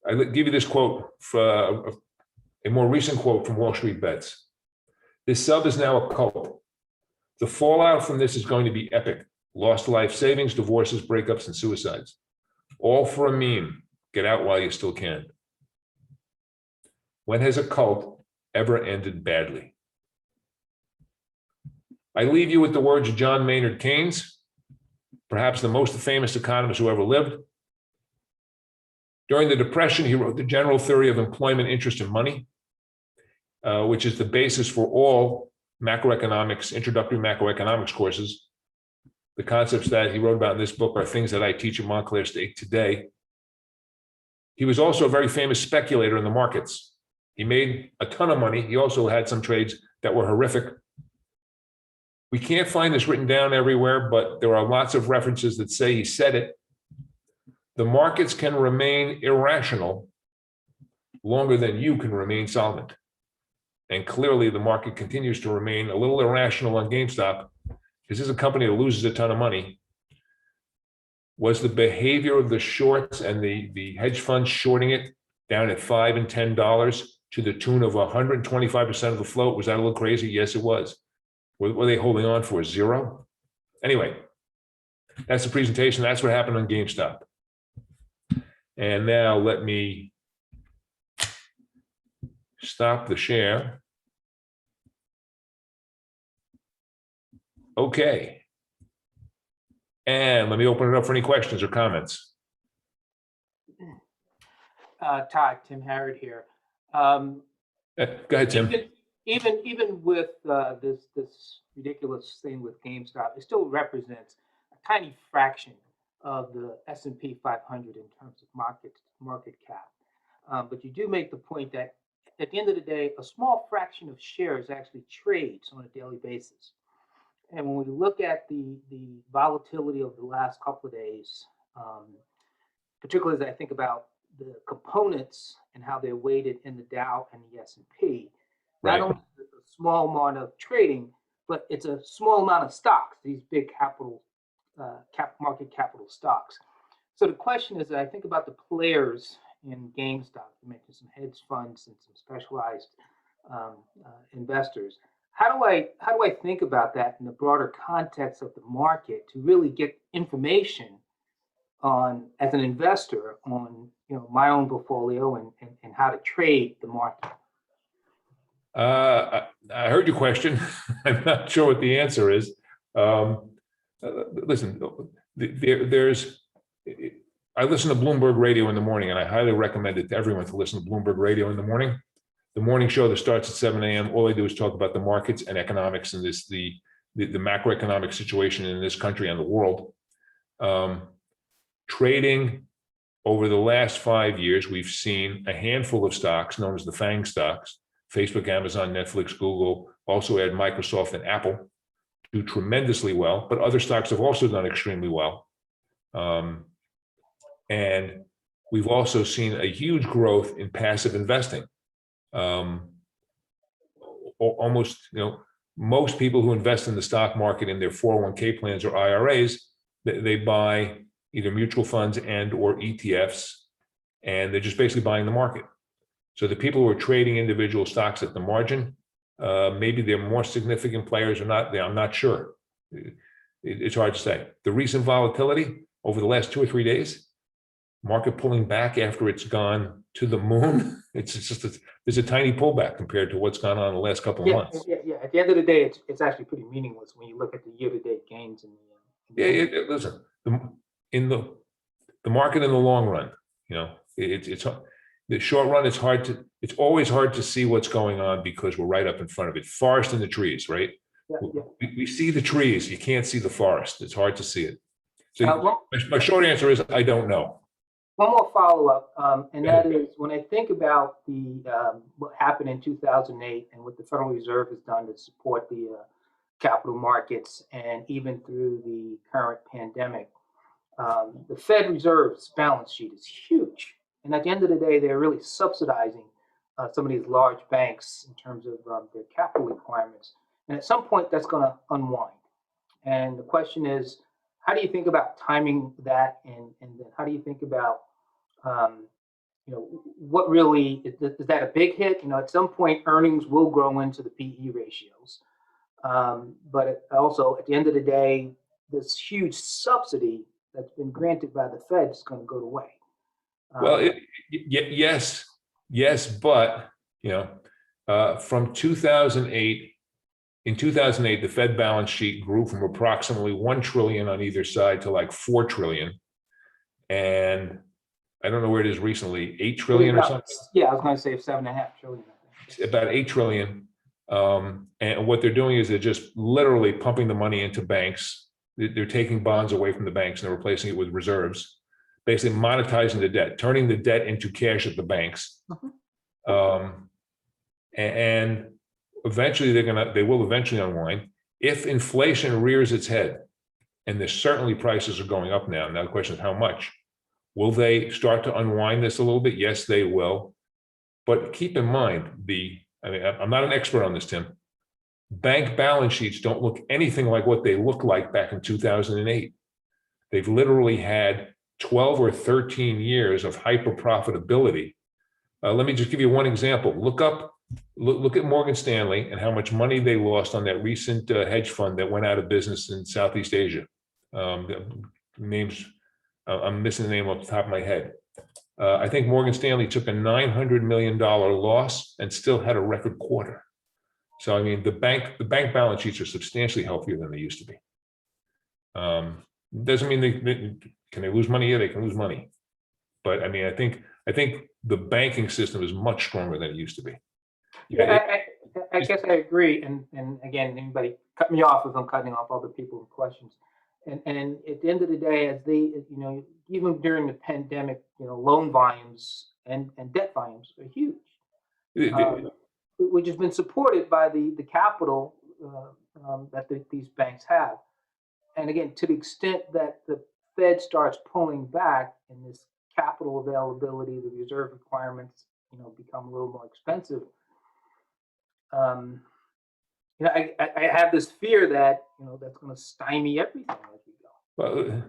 Speaker 1: I give you this quote, a more recent quote from Wall Street Bets. This sub is now a cult. The fallout from this is going to be epic. Lost life savings, divorces, breakups, and suicides. All for a meme. Get out while you still can. When has a cult ever ended badly? I leave you with the words of John Maynard Keynes, perhaps the most famous economist who ever lived. During the Depression, he wrote the General Theory of Employment, Interest, and Money, which is the basis for all macroeconomics, introductory macroeconomics courses. The concepts that he wrote about in this book are things that I teach at Montclair State today. He was also a very famous speculator in the markets. He made a ton of money. He also had some trades that were horrific. We can't find this written down everywhere, but there are lots of references that say he said it. The markets can remain irrational longer than you can remain solvent. And clearly the market continues to remain a little irrational on GameStop. This is a company that loses a ton of money. Was the behavior of the shorts and the hedge funds shorting it down at $5 and $10 to the tune of 125% of the float? Was that a little crazy? Yes, it was. What were they holding on for? Zero? Anyway, that's the presentation. That's what happened on GameStop. And now let me stop the share. Okay. And let me open it up for any questions or comments.
Speaker 4: Todd, Tim Harrod here.
Speaker 1: Go ahead, Tim.
Speaker 4: Even with this ridiculous thing with GameStop, it still represents a tiny fraction of the S&P 500 in terms of market cap. But you do make the point that at the end of the day, a small fraction of shares actually trades on a daily basis. And when we look at the volatility of the last couple of days, particularly as I think about the components and how they're weighted in the Dow and the S&P,
Speaker 1: Right.
Speaker 4: not only is it a small amount of trading, but it's a small amount of stocks, these big market capital stocks. So the question is, I think about the players in GameStop. You mentioned some hedge funds and some specialized investors. How do I think about that in the broader context of the market to really get information on, as an investor, on my own portfolio and how to trade the market?
Speaker 1: I heard your question. I'm not sure what the answer is. Listen, I listen to Bloomberg Radio in the morning, and I highly recommend it to everyone to listen to Bloomberg Radio in the morning. The morning show that starts at 7 a.m., all they do is talk about the markets and economics and the macroeconomic situation in this country and the world. Trading over the last 5 years, we've seen a handful of stocks known as the FANG stocks, Facebook, Amazon, Netflix, Google, also add Microsoft and Apple, do tremendously well, but other stocks have also done extremely well. And we've also seen a huge growth in passive investing. Almost, most people who invest in the stock market in their 401k plans or IRAs, they buy either mutual funds and or ETFs, and they're just basically buying the market. So the people who are trading individual stocks at the margin, maybe they're more significant players or not, I'm not sure. It's hard to say. The recent volatility over the last 2 or 3 days, market pulling back after it's gone to the moon. It's just there's a tiny pullback compared to what's gone on in the last couple of months.
Speaker 4: Yeah. At the end of the day, it's actually pretty meaningless when you look at the year-to-date gains.
Speaker 1: Listen, in the market in the long run, it's the short run. It's always hard to see what's going on because we're right up in front of it. Forest in the trees, right?
Speaker 4: Yeah.
Speaker 1: We see the trees. You can't see the forest. It's hard to see it. So my short answer is I don't know.
Speaker 4: One more follow-up, and that is when I think about what happened in 2008 and what the Federal Reserve has done to support the capital markets and even through the current pandemic, the Fed Reserve's balance sheet is huge. And at the end of the day, they're really subsidizing some of these large banks in terms of their capital requirements. And at some point, that's going to unwind. And the question is, how do you think about timing that? And then how do you think about, what really, is that a big hit? At some point, earnings will grow into the PE ratios. But also, at the end of the day, this huge subsidy that's been granted by the Fed is going to go away.
Speaker 1: Well, yes, but from 2008, in 2008, the Fed balance sheet grew from approximately 1 trillion on either side to like 4 trillion, and I don't know where it is recently, 8 trillion or something.
Speaker 4: Yeah, I was going to say 7.5 trillion. I think.
Speaker 1: About 8 trillion, and what they're doing is they're just literally pumping the money into banks. They're taking bonds away from the banks and they're replacing it with reserves, basically monetizing the debt, turning the debt into cash at the banks. And eventually they will eventually unwind. If inflation rears its head, and there's certainly prices are going up now. Now the question is how much. Will they start to unwind this a little bit? Yes, they will. But keep in mind, I'm not an expert on this, Tim. Bank balance sheets don't look anything like what they looked like back in 2008. They've literally had 12 or 13 years of hyper profitability. Let me just give you one example. Look at Morgan Stanley and how much money they lost on that recent hedge fund that went out of business in Southeast Asia. Names, I'm missing the name off the top of my head. I think Morgan Stanley took a $900 million loss and still had a record quarter. So, I mean, the bank balance sheets are substantially healthier than they used to be. Doesn't mean can they lose money? Yeah, they can lose money. But I mean, I think the banking system is much stronger than it used to be.
Speaker 4: I guess I agree. And again, anybody cut me off if I'm cutting off other people with questions. And at the end of the day, as they, even during the pandemic, loan volumes and debt volumes are huge, which has been supported by the capital that these banks have. And again, to the extent that the Fed starts pulling back and this capital availability, the reserve requirements, become a little more expensive. I have this fear that that's going to stymie everything as we go.
Speaker 1: Well,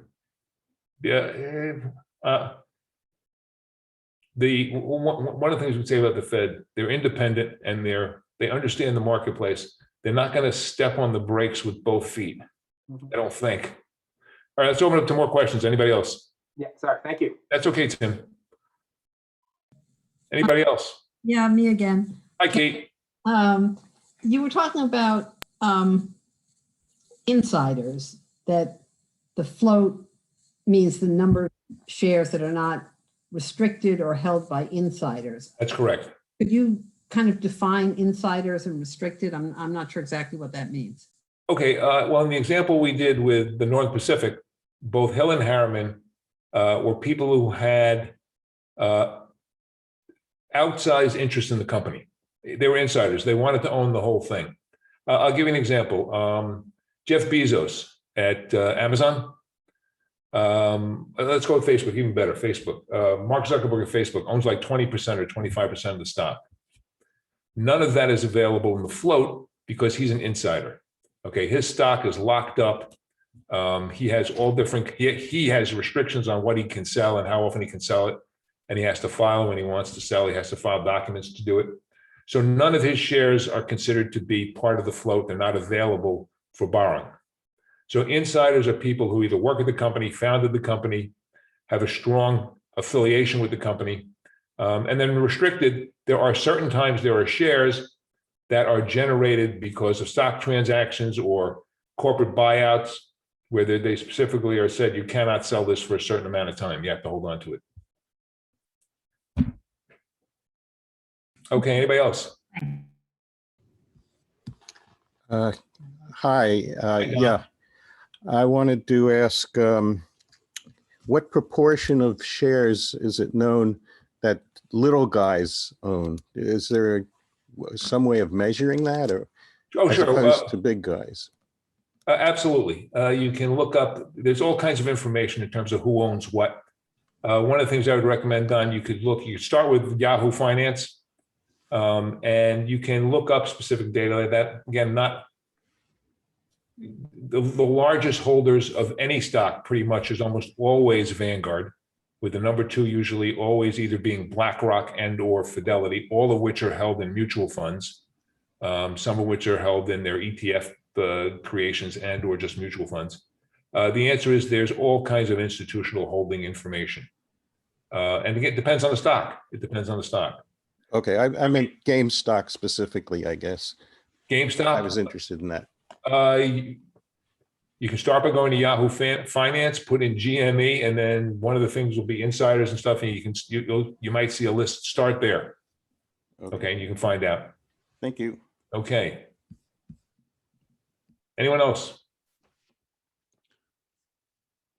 Speaker 1: yeah. One of the things we say about the Fed, they're independent and they understand the marketplace. They're not going to step on the brakes with both feet. I don't think. All right, let's open up to more questions. Anybody else?
Speaker 4: Yeah, sorry. Thank you.
Speaker 1: That's okay, Tim. Anybody else?
Speaker 5: Yeah, me again.
Speaker 1: Hi, Kate.
Speaker 5: You were talking about insiders, that the float means the number of shares that are not restricted or held by insiders.
Speaker 1: That's correct.
Speaker 5: Could you kind of define insiders and restricted? I'm not sure exactly what that means.
Speaker 1: Okay, well, in the example we did with the North Pacific, both Hill and Harriman were people who had outsized interest in the company. They were insiders. They wanted to own the whole thing. I'll give you an example. Jeff Bezos at Amazon. Let's go with Facebook, even better, Facebook. Mark Zuckerberg at Facebook owns like 20% or 25% of the stock. None of that is available in the float because he's an insider. Okay, his stock is locked up. He has all different, he has restrictions on what he can sell and how often he can sell it. And he has to file when he wants to sell. He has to file documents to do it. So none of his shares are considered to be part of the float. They're not available for borrowing. So insiders are people who either work at the company, founded the company, have a strong affiliation with the company. And then restricted, there are certain times there are shares that are generated because of stock transactions or corporate buyouts, where they specifically are said, you cannot sell this for a certain amount of time. You have to hold on to it. Okay, anybody else?
Speaker 6: Hi, yeah. I wanted to ask, what proportion of shares is it known that little guys own? Is there some way of measuring that, or
Speaker 1: Oh,
Speaker 6: as
Speaker 1: sure.
Speaker 6: opposed to big guys?
Speaker 1: Absolutely. You can look up, there's all kinds of information in terms of who owns what. One of the things I would recommend, Don, you could start with Yahoo Finance, and you can look up specific data like that. Again, not the largest holders of any stock pretty much is almost always Vanguard, with the number two usually always either being BlackRock and or Fidelity, all of which are held in mutual funds, some of which are held in their ETF creations and or just mutual funds. The answer is there's all kinds of institutional holding information. And again, it depends on the stock. It depends on the stock.
Speaker 6: Okay, I meant GameStop specifically, I guess.
Speaker 1: GameStop?
Speaker 6: I was interested in that.
Speaker 1: You can start by going to Yahoo Finance, put in GME, and then one of the things will be insiders and stuff, and you might see a list. Start there. Okay, and you can find out.
Speaker 6: Thank you.
Speaker 1: Okay. Anyone else?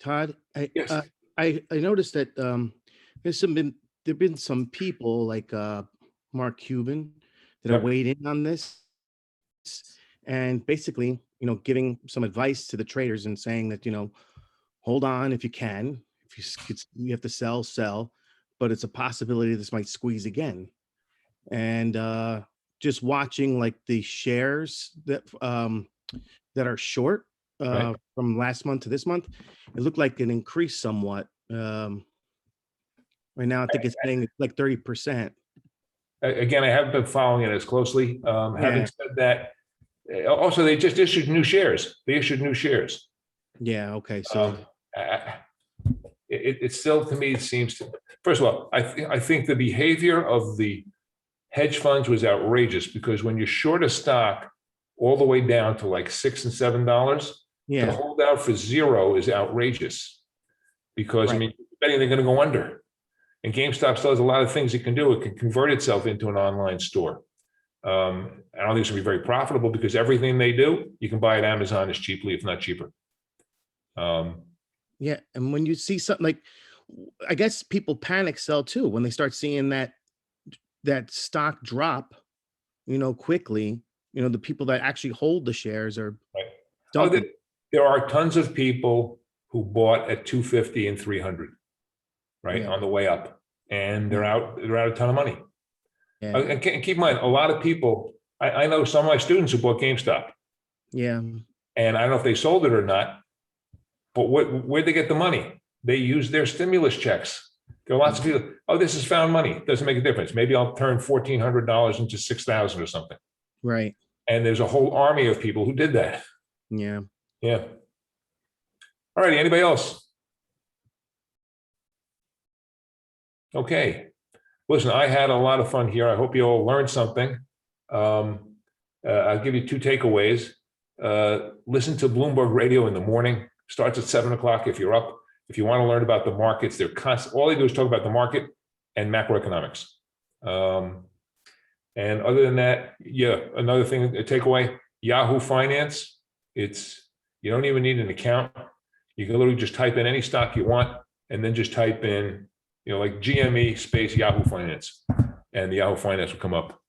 Speaker 3: Todd,
Speaker 1: Yes.
Speaker 3: I noticed that there've been some people like Mark Cuban that
Speaker 1: Yep.
Speaker 3: are weighed in on this, and basically, giving some advice to the traders and saying that, hold on if you can. If you have to sell, but it's a possibility this might squeeze again. And just watching like the shares that are short
Speaker 1: Right.
Speaker 3: from last month to this month, it looked like it increased somewhat. Right now, I think it's paying like 30%.
Speaker 1: Again, I haven't been following it as closely. Having
Speaker 3: Yeah.
Speaker 1: said that, also they just issued new shares. They issued new shares.
Speaker 3: Yeah. Okay. So
Speaker 1: It still, to me, seems to. First of all, I think the behavior of the hedge funds was outrageous, because when you short a stock all the way down to like $6 and $7, to
Speaker 3: yeah.
Speaker 1: hold out for zero is outrageous. Because I
Speaker 3: Right.
Speaker 1: mean, betting they're going to go under. And GameStop still has a lot of things it can do. It can convert itself into an online store. I don't think it's going to be very profitable, because everything they do, you can buy at Amazon as cheaply, if not cheaper.
Speaker 3: Yeah. And when you see something like, I guess people panic sell too when they start seeing that stock drop, quickly. The people that actually hold the shares are
Speaker 1: Right.
Speaker 3: dumping.
Speaker 1: There are tons of people who bought at 250 and 300, right,
Speaker 3: Yeah.
Speaker 1: on the way up, and they're out a ton of money.
Speaker 3: Yeah.
Speaker 1: And keep in mind, a lot of people, I know some of my students who bought GameStop,
Speaker 3: Yeah.
Speaker 1: and I don't know if they sold it or not, but where'd they get the money? They used their stimulus checks. There are lots of people, this is found money. Doesn't make a difference. Maybe I'll turn $1,400 into $6,000 or something.
Speaker 3: Right.
Speaker 1: And there's a whole army of people who did that.
Speaker 3: Yeah.
Speaker 1: Yeah. All righty, anybody else? Okay. Listen, I had a lot of fun here. I hope you all learned something. I'll give you two takeaways. Listen to Bloomberg Radio in the morning. Starts at 7 o'clock if you're up. If you want to learn about the markets, they're constant. All they do is talk about the market and macroeconomics. And other than that, yeah, another thing, a takeaway, Yahoo Finance, you don't even need an account. You can literally just type in any stock you want. and then just type in, like GME space Yahoo Finance, and the Yahoo Finance will come up.